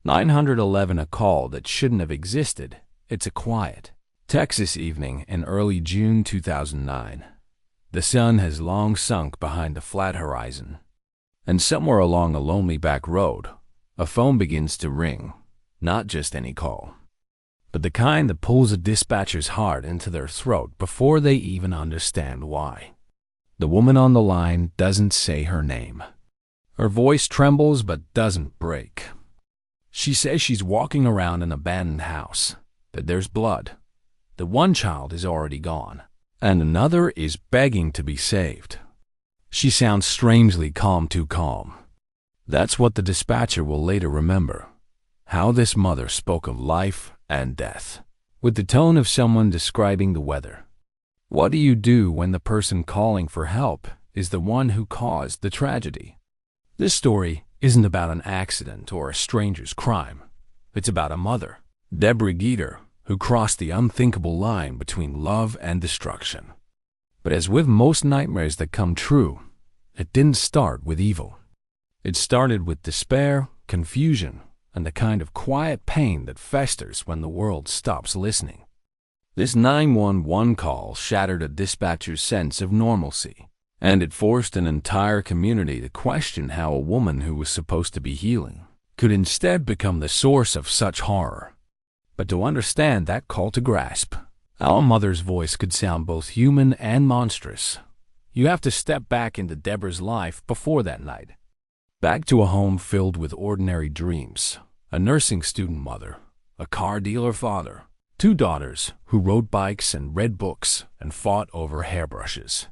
911, a call that shouldn't have existed. It's a quiet Texas evening in early June 2009. The sun has long sunk behind the flat horizon, and somewhere along a lonely back road, a phone begins to ring. Not just any call, but the kind that pulls a dispatcher's heart into their throat before they even understand why. The woman on the line doesn't say her name. Her voice trembles but doesn't break. She says she's walking around an abandoned house, that there's blood, that one child is already gone, and another is begging to be saved. She sounds strangely calm, too calm. That's what the dispatcher will later remember. How this mother spoke of life and death, with the tone of someone describing the weather. What do you do when the person calling for help is the one who caused the tragedy? This story isn't about an accident or a stranger's crime. It's about a mother, Debra Geeter, who crossed the unthinkable line between love and destruction. But as with most nightmares that come true, it didn't start with evil. It started with despair, confusion, and the kind of quiet pain that festers when the world stops listening. This 911 call shattered a dispatcher's sense of normalcy, and it forced an entire community to question how a woman who was supposed to be healing could instead become the source of such horror. But to understand that call to grasp, our mother's voice could sound both human and monstrous. You have to step back into Debra's life before that night. Back to a home filled with ordinary dreams. A nursing student mother, a car dealer father, two daughters who rode bikes and read books and fought over hairbrushes.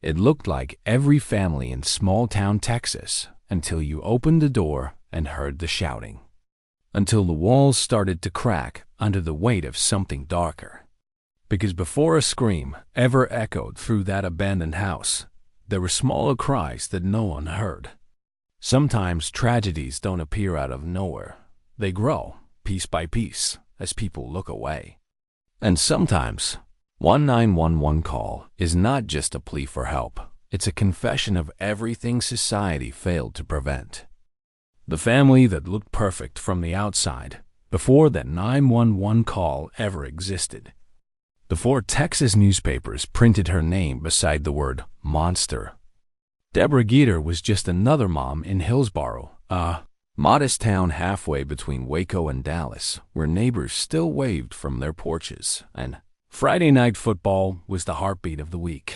It looked like every family in small-town Texas until you opened the door and heard the shouting. Until the walls started to crack under the weight of something darker. Because before a scream ever echoed through that abandoned house, there were smaller cries that no one heard. Sometimes tragedies don't appear out of nowhere. They grow, piece by piece, as people look away. And sometimes, 911 call is not just a plea for help. It's a confession of everything society failed to prevent. The family that looked perfect from the outside, before that 911 call ever existed. Before Texas newspapers printed her name beside the word monster. Debra Geeter was just another mom in Hillsboro, a modest town halfway between Waco and Dallas, where neighbors still waved from their porches, and Friday night football was the heartbeat of the week.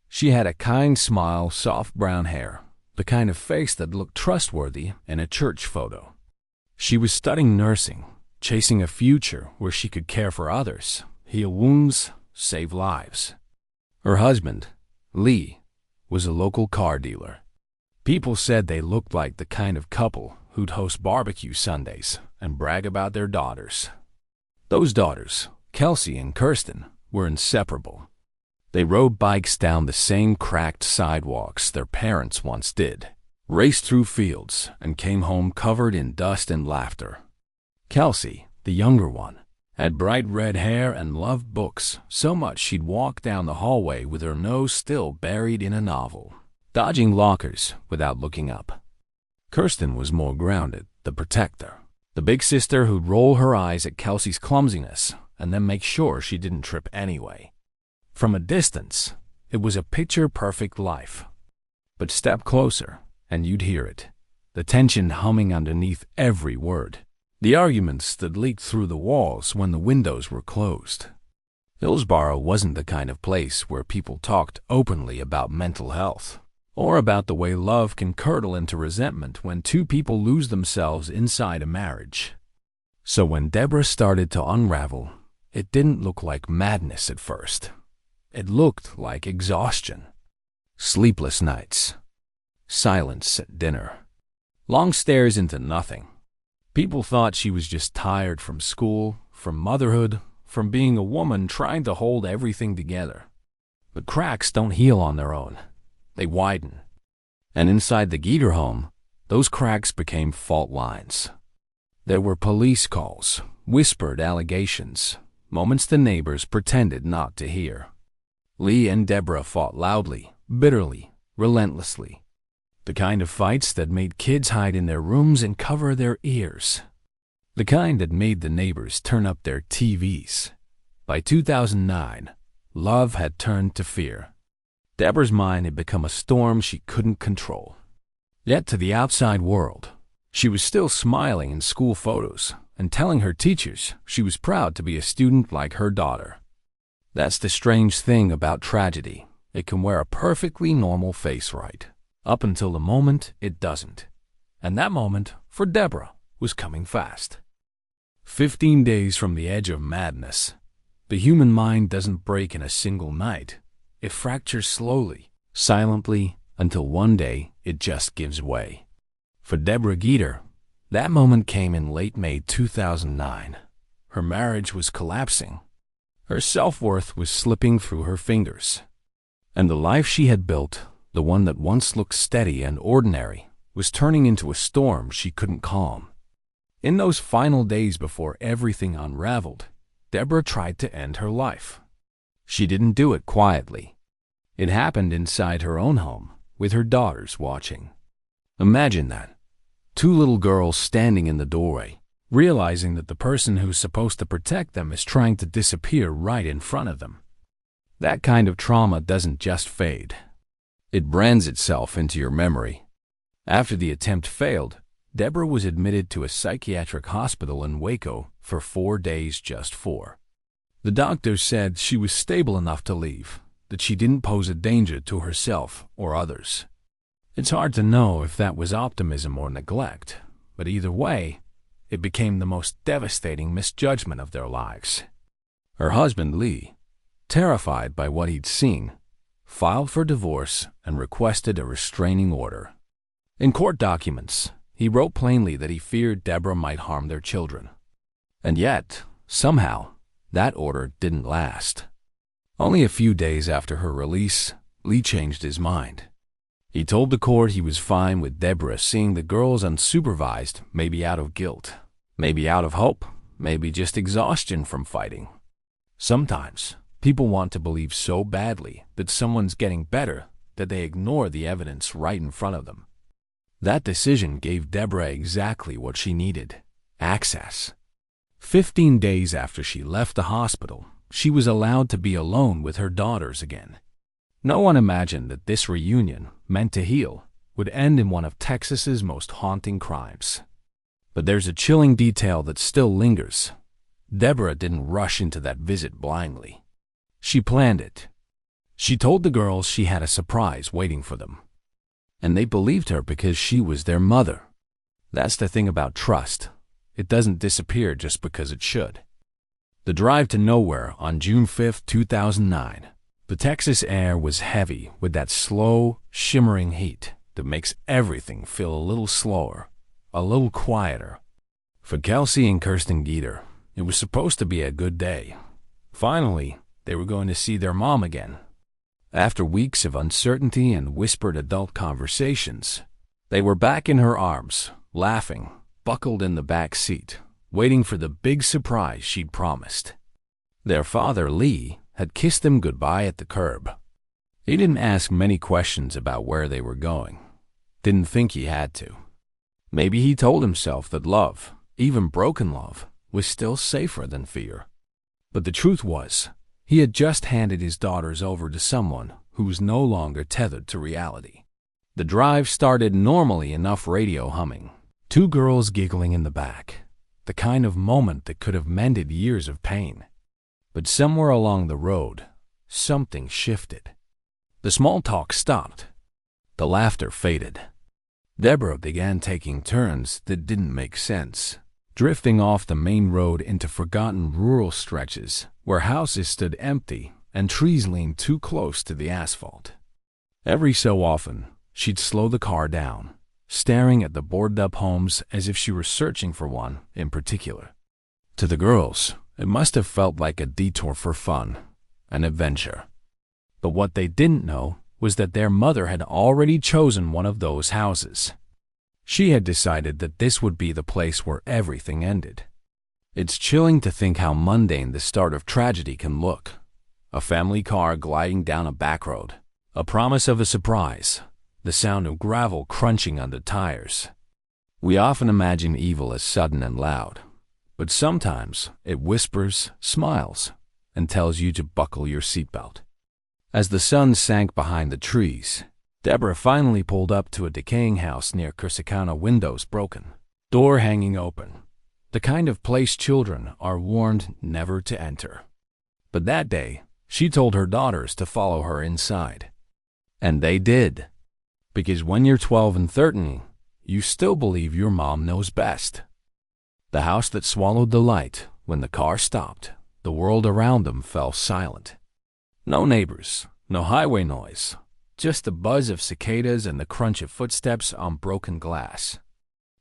She had a kind smile, soft brown hair, the kind of face that looked trustworthy in a church photo. She was studying nursing, chasing a future where she could care for others, heal wounds, save lives. Her husband, Lee, was a local car dealer. People said they looked like the kind of couple who'd host barbecue Sundays and brag about their daughters. Those daughters, Kelsey and Kirsten, were inseparable. They rode bikes down the same cracked sidewalks their parents once did, raced through fields, and came home covered in dust and laughter. Kelsey, the younger one, had bright red hair and loved books so much she'd walk down the hallway with her nose still buried in a novel, dodging lockers without looking up. Kirsten was more grounded, the protector, the big sister who'd roll her eyes at Kelsey's clumsiness and then make sure she didn't trip anyway. From a distance, it was a picture-perfect life. But step closer, and you'd hear it, the tension humming underneath every word. The arguments that leaked through the walls when the windows were closed. Hillsboro wasn't the kind of place where people talked openly about mental health, or about the way love can curdle into resentment when two people lose themselves inside a marriage. So when Debra started to unravel, it didn't look like madness at first. It looked like exhaustion. Sleepless nights. Silence at dinner. Long stares into nothing. People thought she was just tired from school, from motherhood, from being a woman trying to hold everything together. But cracks don't heal on their own. They widen. And inside the Geeter home, those cracks became fault lines. There were police calls, whispered allegations, moments the neighbors pretended not to hear. Lee and Debra fought loudly, bitterly, relentlessly. The kind of fights that made kids hide in their rooms and cover their ears, the kind that made the neighbors turn up their TVs. By 2009, love had turned to fear. Debra's mind had become a storm she couldn't control. Yet to the outside world, she was still smiling in school photos and telling her teachers she was proud to be a student like her daughter. That's the strange thing about tragedy. It can wear a perfectly normal face right, up until the moment it doesn't. And that moment, for Debra, was coming fast. 15 days from the edge of madness. The human mind doesn't break in a single night. It fractures slowly, silently, until one day it just gives way. For Debra Geeter, that moment came in late May 2009. Her marriage was collapsing. Her self-worth was slipping through her fingers. And the life she had built, the one that once looked steady and ordinary, was turning into a storm she couldn't calm. In those final days before everything unraveled, Debra tried to end her life. She didn't do it quietly. It happened inside her own home, with her daughters watching. Imagine that. Two little girls standing in the doorway, realizing that the person who's supposed to protect them is trying to disappear right in front of them. That kind of trauma doesn't just fade. It brands itself into your memory. After the attempt failed, Debra was admitted to a psychiatric hospital in Waco for 4 days, just 4. The doctors said she was stable enough to leave, that she didn't pose a danger to herself or others. It's hard to know if that was optimism or neglect, but either way, it became the most devastating misjudgment of their lives. Her husband, Lee, terrified by what he'd seen, filed for divorce and requested a restraining order. In court documents, he wrote plainly that he feared Debra might harm their children. And yet, somehow, that order didn't last. Only a few days after her release, Lee changed his mind. He told the court he was fine with Debra seeing the girls unsupervised, maybe out of guilt, maybe out of hope, maybe just exhaustion from fighting. Sometimes, people want to believe so badly that someone's getting better that they ignore the evidence right in front of them. That decision gave Debra exactly what she needed: access. 15 days after she left the hospital, she was allowed to be alone with her daughters again. No one imagined that this reunion, meant to heal, would end in one of Texas's most haunting crimes. But there's a chilling detail that still lingers. Debra didn't rush into that visit blindly. She planned it. She told the girls she had a surprise waiting for them. And they believed her because she was their mother. That's the thing about trust. It doesn't disappear just because it should. The drive to nowhere on June 5, 2009. The Texas air was heavy with that slow, shimmering heat that makes everything feel a little slower, a little quieter. For Kelsey and Kirsten Geeter, it was supposed to be a good day. Finally, they were going to see their mom again. After weeks of uncertainty and whispered adult conversations, they were back in her arms, laughing, buckled in the back seat, waiting for the big surprise she'd promised. Their father, Lee, had kissed them goodbye at the curb. He didn't ask many questions about where they were going. Didn't think he had to. Maybe he told himself that love, even broken love, was still safer than fear. But the truth was, he had just handed his daughters over to someone who was no longer tethered to reality. The drive started normally, enough radio humming, two girls giggling in the back, the kind of moment that could have mended years of pain. But somewhere along the road, something shifted. The small talk stopped. The laughter faded. Debra began taking turns that didn't make sense, drifting off the main road into forgotten rural stretches where houses stood empty and trees leaned too close to the asphalt. Every so often, she'd slow the car down, staring at the boarded-up homes as if she were searching for one in particular. To the girls, it must have felt like a detour for fun, an adventure. But what they didn't know was that their mother had already chosen one of those houses. She had decided that this would be the place where everything ended. It's chilling to think how mundane the start of tragedy can look. A family car gliding down a back road, a promise of a surprise, the sound of gravel crunching under tires. We often imagine evil as sudden and loud, But sometimes it whispers, smiles, and tells you to buckle your seatbelt. As the sun sank behind the trees, Debra finally pulled up to a decaying house near Corsicana, windows broken, door hanging open, the kind of place children are warned never to enter. But that day, she told her daughters to follow her inside. And they did. Because when you're 12 and 13, you still believe your mom knows best. The house that swallowed the light when the car stopped, the world around them fell silent. No neighbors, no highway noise, just the buzz of cicadas and the crunch of footsteps on broken glass.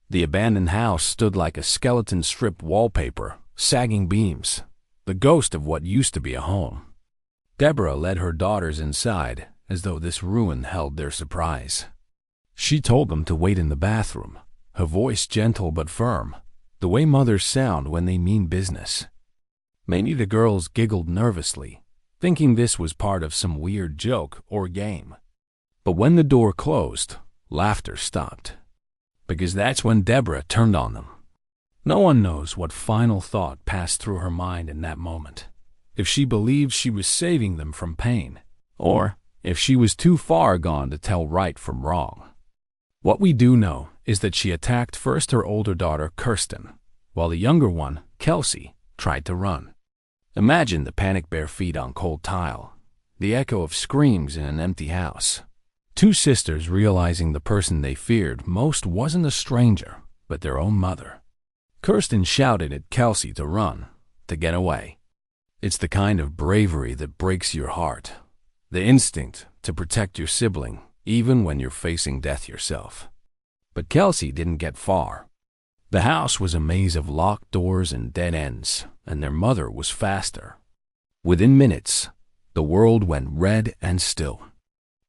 The abandoned house stood like a skeleton stripped wallpaper, sagging beams, the ghost of what used to be a home. Debra led her daughters inside as though this ruin held their surprise. She told them to wait in the bathroom, her voice gentle but firm, the way mothers sound when they mean business. Many of the girls giggled nervously, thinking this was part of some weird joke or game. But when the door closed, laughter stopped. Because that's when Debra turned on them. No one knows what final thought passed through her mind in that moment. If she believed she was saving them from pain, or if she was too far gone to tell right from wrong. What we do know is that she attacked first her older daughter, Kirsten, while the younger one, Kelsey, tried to run. Imagine the panic bare feet on cold tile, the echo of screams in an empty house. Two sisters realizing the person they feared most wasn't a stranger, but their own mother. Kirsten shouted at Kelsey to run, to get away. It's the kind of bravery that breaks your heart. The instinct to protect your sibling, even when you're facing death yourself. But Kelsey didn't get far. The house was a maze of locked doors and dead ends, and their mother was faster. Within minutes, the world went red and still.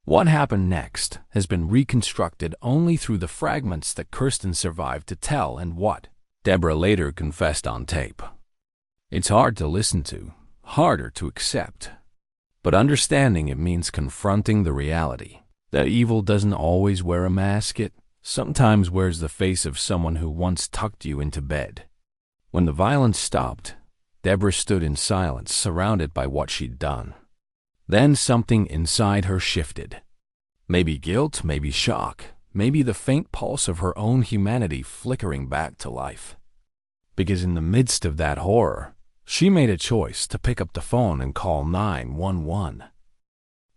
What happened next has been reconstructed only through the fragments that Kirsten survived to tell and what Debra later confessed on tape. It's hard to listen to, harder to accept. But understanding it means confronting the reality that evil doesn't always wear a mask. It sometimes wears the face of someone who once tucked you into bed. When the violence stopped, Debra stood in silence, surrounded by what she'd done. Then something inside her shifted. Maybe guilt, maybe shock, maybe the faint pulse of her own humanity flickering back to life. Because in the midst of that horror, she made a choice to pick up the phone and call 911.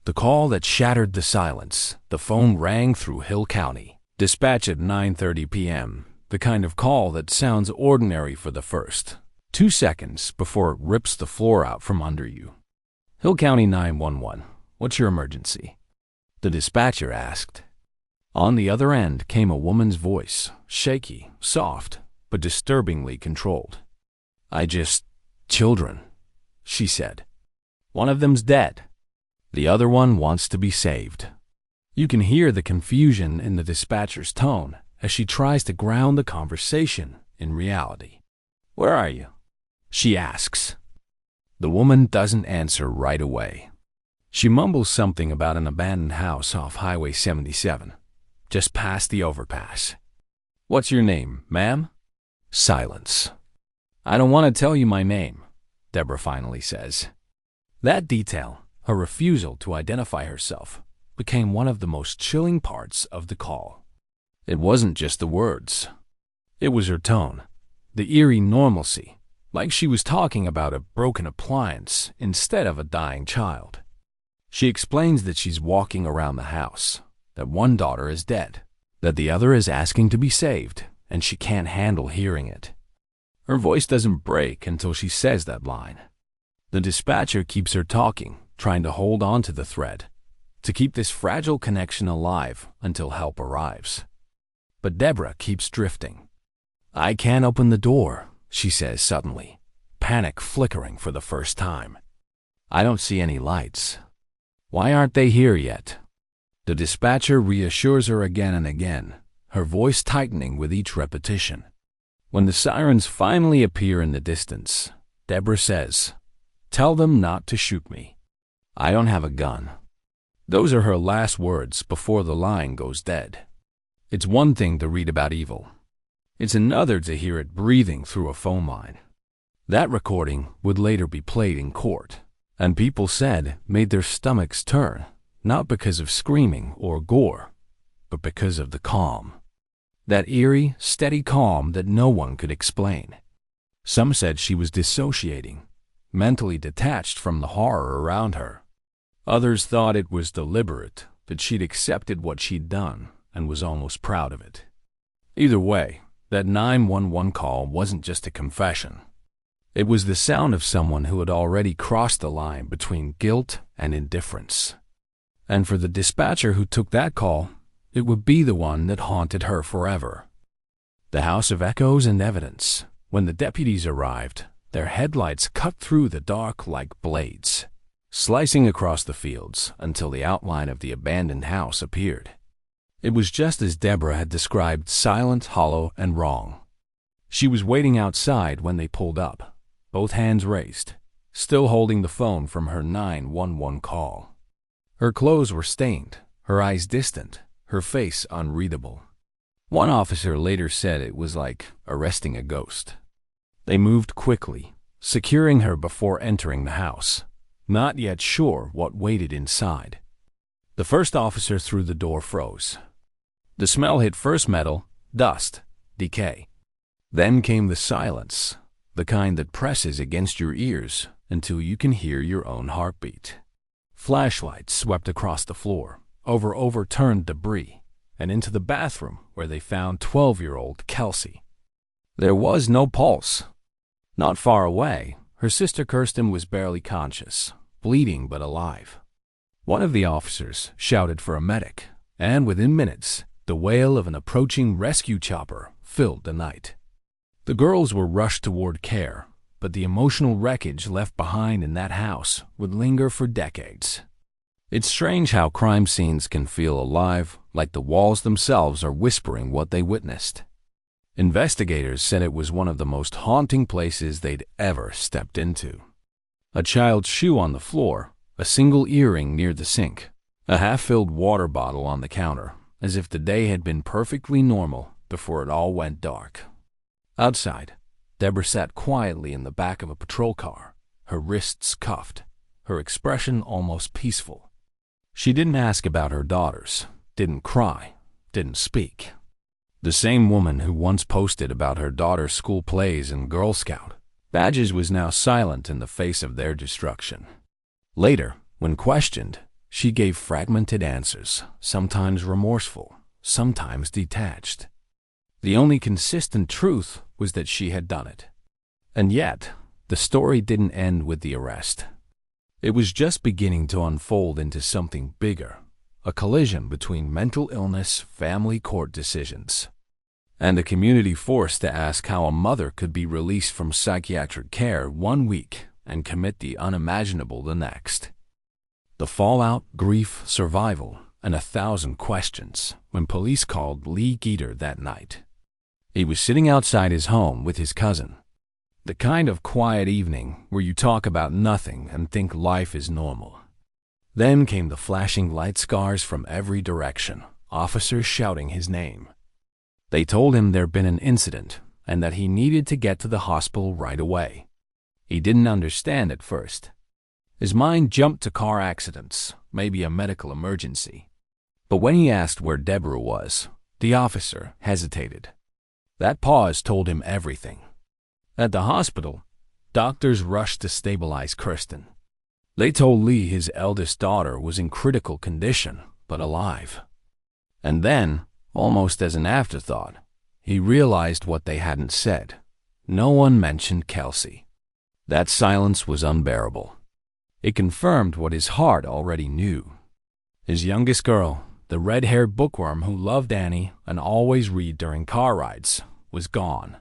The call that shattered the silence, the phone rang through Hill County. Dispatch at 9:30 p.m., the kind of call that sounds ordinary for the first 2 seconds before it rips the floor out from under you. Hill County 911, what's your emergency? The dispatcher asked. On the other end came a woman's voice, shaky, soft, but disturbingly controlled. Children, she said. One of them's dead. The other one wants to be saved. You can hear the confusion in the dispatcher's tone as she tries to ground the conversation in reality. Where are you? She asks. The woman doesn't answer right away. She mumbles something about an abandoned house off Highway 77, just past the overpass. What's your name, ma'am? Silence. I don't want to tell you my name, Debra finally says. That detail, her refusal to identify herself, became one of the most chilling parts of the call. It wasn't just the words. It was her tone, the eerie normalcy, like she was talking about a broken appliance instead of a dying child. She explains that she's walking around the house, that one daughter is dead, that the other is asking to be saved, and she can't handle hearing it. Her voice doesn't break until she says that line. The dispatcher keeps her talking, trying to hold on to the thread, to keep this fragile connection alive until help arrives. But Debra keeps drifting. I can't open the door, she says suddenly, panic flickering for the first time. I don't see any lights. Why aren't they here yet? The dispatcher reassures her again and again, her voice tightening with each repetition. When the sirens finally appear in the distance, Debra says, "Tell them not to shoot me. I don't have a gun." Those are her last words before the line goes dead. It's one thing to read about evil. It's another to hear it breathing through a phone line. That recording would later be played in court, and people said made their stomachs turn, not because of screaming or gore, but because of the calm. That eerie, steady calm that no one could explain. Some said she was dissociating, mentally detached from the horror around her. Others thought it was deliberate, that she'd accepted what she'd done and was almost proud of it. Either way, that 911 call wasn't just a confession. It was the sound of someone who had already crossed the line between guilt and indifference. And for the dispatcher who took that call, it would be the one that haunted her forever. The house of echoes and evidence. When the deputies arrived, their headlights cut through the dark like blades, slicing across the fields until the outline of the abandoned house appeared. It was just as Debra had described, silent, hollow, and wrong. She was waiting outside when they pulled up, both hands raised, still holding the phone from her 911 call. Her clothes were stained, her eyes distant, her face unreadable. One officer later said it was like arresting a ghost. They moved quickly, securing her before entering the house, not yet sure what waited inside. The first officer through the door froze. The smell hit first metal, dust, decay. Then came the silence, the kind that presses against your ears until you can hear your own heartbeat. Flashlights swept across the floor, over overturned debris, and into the bathroom where they found 12-year-old Kelsey. There was no pulse. Not far away, her sister Kirsten was barely conscious, bleeding but alive. One of the officers shouted for a medic, and within minutes, the wail of an approaching rescue chopper filled the night. The girls were rushed toward care, but the emotional wreckage left behind in that house would linger for decades. It's strange how crime scenes can feel alive, like the walls themselves are whispering what they witnessed. Investigators said it was one of the most haunting places they'd ever stepped into. A child's shoe on the floor, a single earring near the sink, a half-filled water bottle on the counter, as if the day had been perfectly normal before it all went dark. Outside, Debra sat quietly in the back of a patrol car, her wrists cuffed, her expression almost peaceful. She didn't ask about her daughters, didn't cry, didn't speak. The same woman who once posted about her daughter's school plays and Girl Scout badges was now silent in the face of their destruction. Later, when questioned, she gave fragmented answers, sometimes remorseful, sometimes detached. The only consistent truth was that she had done it. And yet, the story didn't end with the arrest. It was just beginning to unfold into something bigger, a collision between mental illness, family court decisions, and a community forced to ask how a mother could be released from psychiatric care one week and commit the unimaginable the next. The fallout, grief, survival, and 1,000 questions when police called Lee Geeter that night. He was sitting outside his home with his cousin. The kind of quiet evening where you talk about nothing and think life is normal. Then came the flashing light scars from every direction, officers shouting his name. They told him there'd been an incident and that he needed to get to the hospital right away. He didn't understand at first. His mind jumped to car accidents, maybe a medical emergency. But when he asked where Debra was, the officer hesitated. That pause told him everything. At the hospital, doctors rushed to stabilize Kirsten. They told Lee his eldest daughter was in critical condition, but alive. And then, almost as an afterthought, he realized what they hadn't said. No one mentioned Kelsey. That silence was unbearable. It confirmed what his heart already knew. His youngest girl, the red-haired bookworm who loved Annie and always read during car rides, was gone.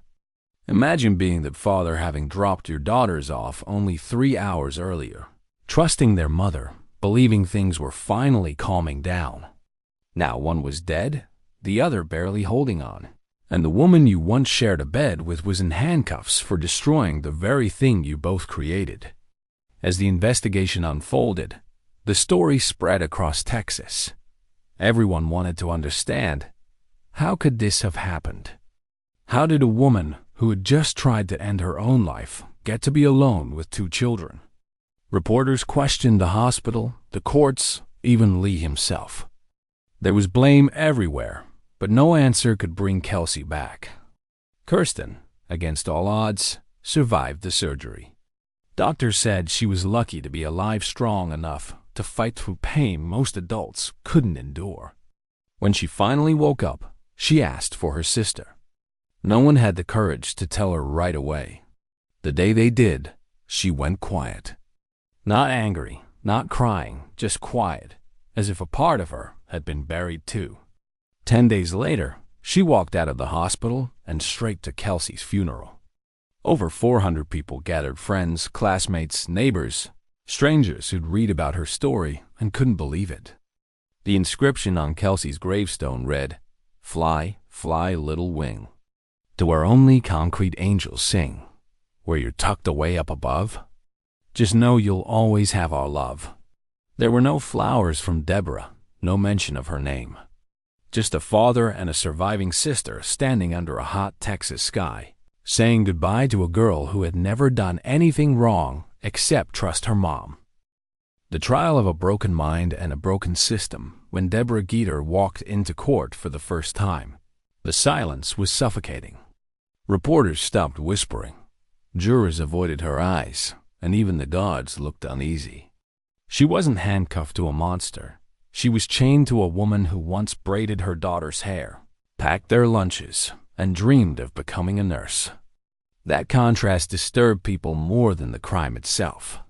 Imagine being the father having dropped your daughters off only 3 hours earlier, trusting their mother, believing things were finally calming down. Now one was dead, the other barely holding on, and the woman you once shared a bed with was in handcuffs for destroying the very thing you both created. As the investigation unfolded, the story spread across Texas. Everyone wanted to understand, how could this have happened? How did a woman who had just tried to end her own life get to be alone with 2 children? Reporters questioned the hospital, the courts, even Lee himself. There was blame everywhere, but no answer could bring Kelsey back. Kirsten, against all odds, survived the surgery. Doctors said she was lucky to be alive strong enough to fight through pain most adults couldn't endure. When she finally woke up, she asked for her sister. No one had the courage to tell her right away. The day they did, she went quiet. Not angry, not crying, just quiet, as if a part of her had been buried too. 10 days later, she walked out of the hospital and straight to Kelsey's funeral. Over 400 people gathered, friends, classmates, neighbors, strangers who'd read about her story and couldn't believe it. The inscription on Kelsey's gravestone read, "Fly, fly, little wing, to where only concrete angels sing, where you're tucked away up above. Just know you'll always have our love." There were no flowers from Debra, no mention of her name. Just a father and a surviving sister standing under a hot Texas sky, saying goodbye to a girl who had never done anything wrong except trust her mom. The trial of a broken mind and a broken system. When Debra Geeter walked into court for the first time, the silence was suffocating. Reporters stopped whispering. Jurors avoided her eyes, and even the guards looked uneasy. She wasn't handcuffed to a monster. She was chained to a woman who once braided her daughter's hair, packed their lunches, and dreamed of becoming a nurse. That contrast disturbed people more than the crime itself.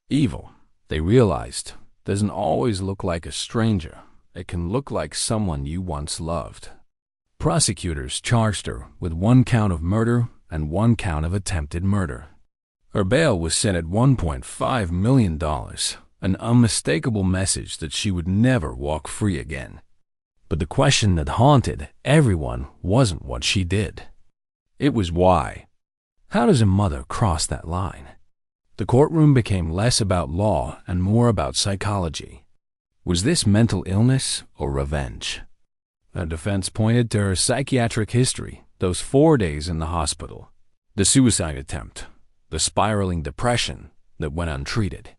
Evil, they realized, doesn't always look like a stranger. It can look like someone you once loved. Prosecutors charged her with 1 count of murder and 1 count of attempted murder. Her bail was set at $1.5 million, an unmistakable message that she would never walk free again. But the question that haunted everyone wasn't what she did. It was why. How does a mother cross that line? The courtroom became less about law and more about psychology. Was this mental illness or revenge? The defense pointed to her psychiatric history, those 4 days in the hospital, the suicide attempt, the spiraling depression that went untreated.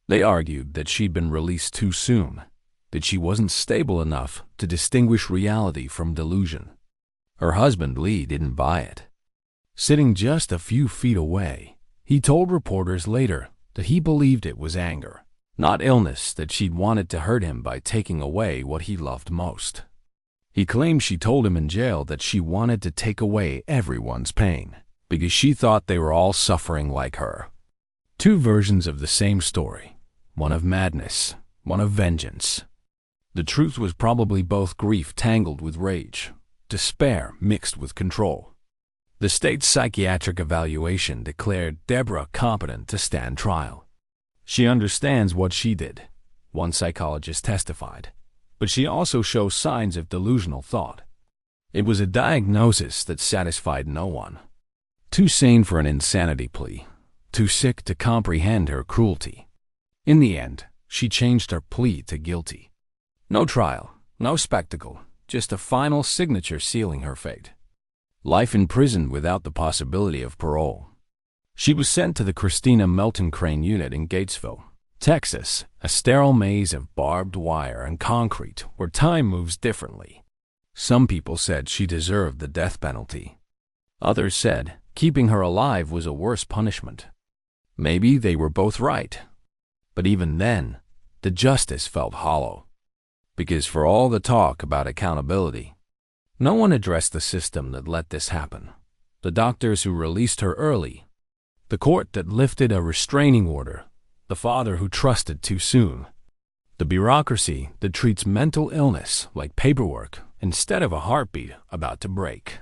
They argued that she'd been released too soon, that she wasn't stable enough to distinguish reality from delusion. Her husband, Lee, didn't buy it. Sitting just a few feet away, he told reporters later that he believed it was anger, not illness, that she'd wanted to hurt him by taking away what he loved most. He claimed she told him in jail that she wanted to take away everyone's pain because she thought they were all suffering like her. 2 versions of the same story, one of madness, one of vengeance. The truth was probably both grief tangled with rage, despair mixed with control. The state's psychiatric evaluation declared Debra competent to stand trial. She understands what she did, one psychologist testified, but she also shows signs of delusional thought. It was a diagnosis that satisfied no one. Too sane for an insanity plea, too sick to comprehend her cruelty. In the end, she changed her plea to guilty. No trial, no spectacle, just a final signature sealing her fate. Life in prison without the possibility of parole. She was sent to the Christina Melton Crane unit in Gatesville, Texas, a sterile maze of barbed wire and concrete where time moves differently. Some people said she deserved the death penalty. Others said keeping her alive was a worse punishment. Maybe they were both right. But even then, the justice felt hollow. Because for all the talk about accountability, no one addressed the system that let this happen. The doctors who released her early, the court that lifted a restraining order, the father who trusted too soon, the bureaucracy that treats mental illness like paperwork instead of a heartbeat about to break.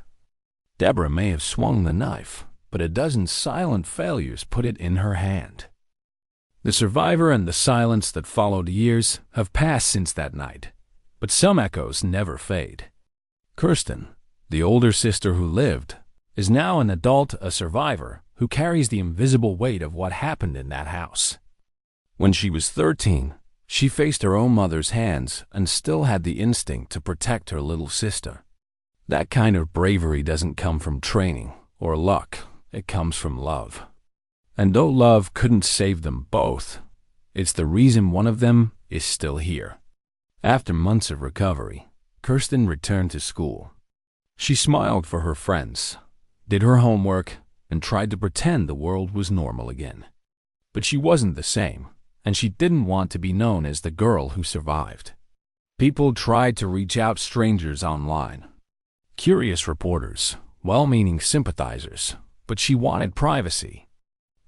Debra may have swung the knife, but a dozen silent failures put it in her hand. The survivor and the silence that followed years have passed since that night, but some echoes never fade. Kirsten, the older sister who lived, is now an adult, a survivor, who carries the invisible weight of what happened in that house. When she was 13, she faced her own mother's hands and still had the instinct to protect her little sister. That kind of bravery doesn't come from training or luck. It comes from love. And though love couldn't save them both, it's the reason one of them is still here. After months of recovery, Kirsten returned to school. She smiled for her friends, did her homework, and tried to pretend the world was normal again. But she wasn't the same, and she didn't want to be known as the girl who survived. People tried to reach out strangers online. Curious reporters, well-meaning sympathizers, but she wanted privacy,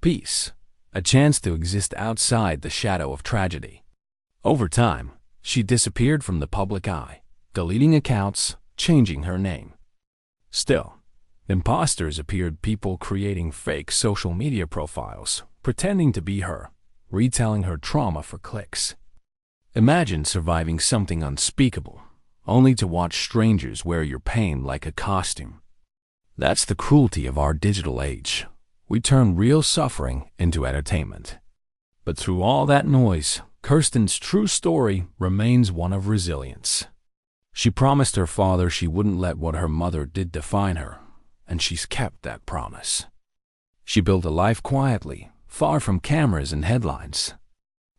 peace, a chance to exist outside the shadow of tragedy. Over time, she disappeared from the public eye, deleting accounts, changing her name. Still, imposters appeared, people creating fake social media profiles, pretending to be her, retelling her trauma for clicks. Imagine surviving something unspeakable, only to watch strangers wear your pain like a costume. That's the cruelty of our digital age. We turn real suffering into entertainment. But through all that noise, Kirsten's true story remains one of resilience. She promised her father she wouldn't let what her mother did define her, and she's kept that promise. She built a life quietly, far from cameras and headlines.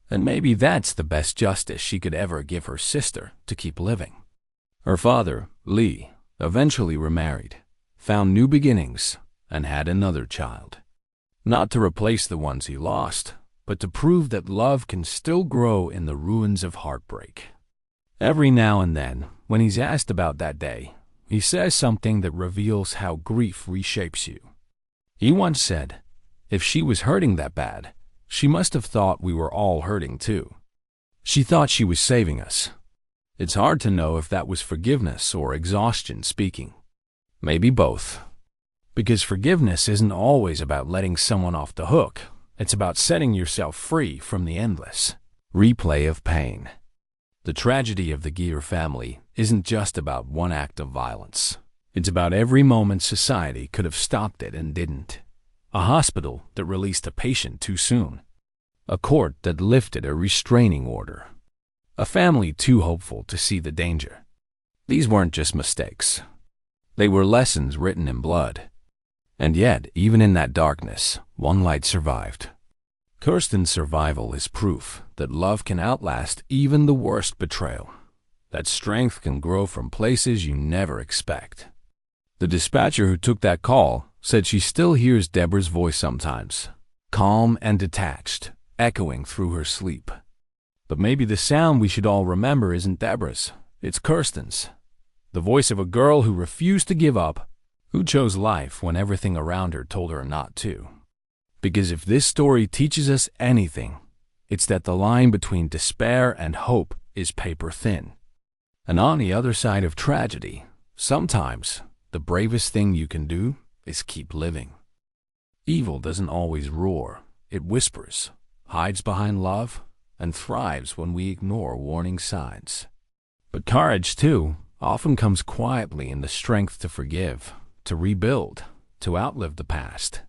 And maybe that's the best justice she could ever give her sister, to keep living. Her father, Lee, eventually remarried, found new beginnings, and had another child. Not to replace the ones he lost, but to prove that love can still grow in the ruins of heartbreak. Every now and then, when he's asked about that day, he says something that reveals how grief reshapes you. He once said, "If she was hurting that bad, she must have thought we were all hurting too. She thought she was saving us." It's hard to know if that was forgiveness or exhaustion speaking. Maybe both. Because forgiveness isn't always about letting someone off the hook. It's about setting yourself free from the endless replay of pain. The tragedy of the Geeter family isn't just about one act of violence. It's about every moment society could have stopped it and didn't. A hospital that released a patient too soon. A court that lifted a restraining order. A family too hopeful to see the danger. These weren't just mistakes. They were lessons written in blood. And yet, even in that darkness, one light survived. Kirsten's survival is proof that love can outlast even the worst betrayal. That strength can grow from places you never expect. The dispatcher who took that call said she still hears Debra's voice sometimes, calm and detached, echoing through her sleep. But maybe the sound we should all remember isn't Debra's, it's Kirsten's. The voice of a girl who refused to give up, who chose life when everything around her told her not to. Because if this story teaches us anything, it's that the line between despair and hope is paper thin. And on the other side of tragedy, sometimes the bravest thing you can do is keep living. Evil doesn't always roar, it whispers, hides behind love, and thrives when we ignore warning signs. But courage, too, often comes quietly in the strength to forgive, to rebuild, to outlive the past.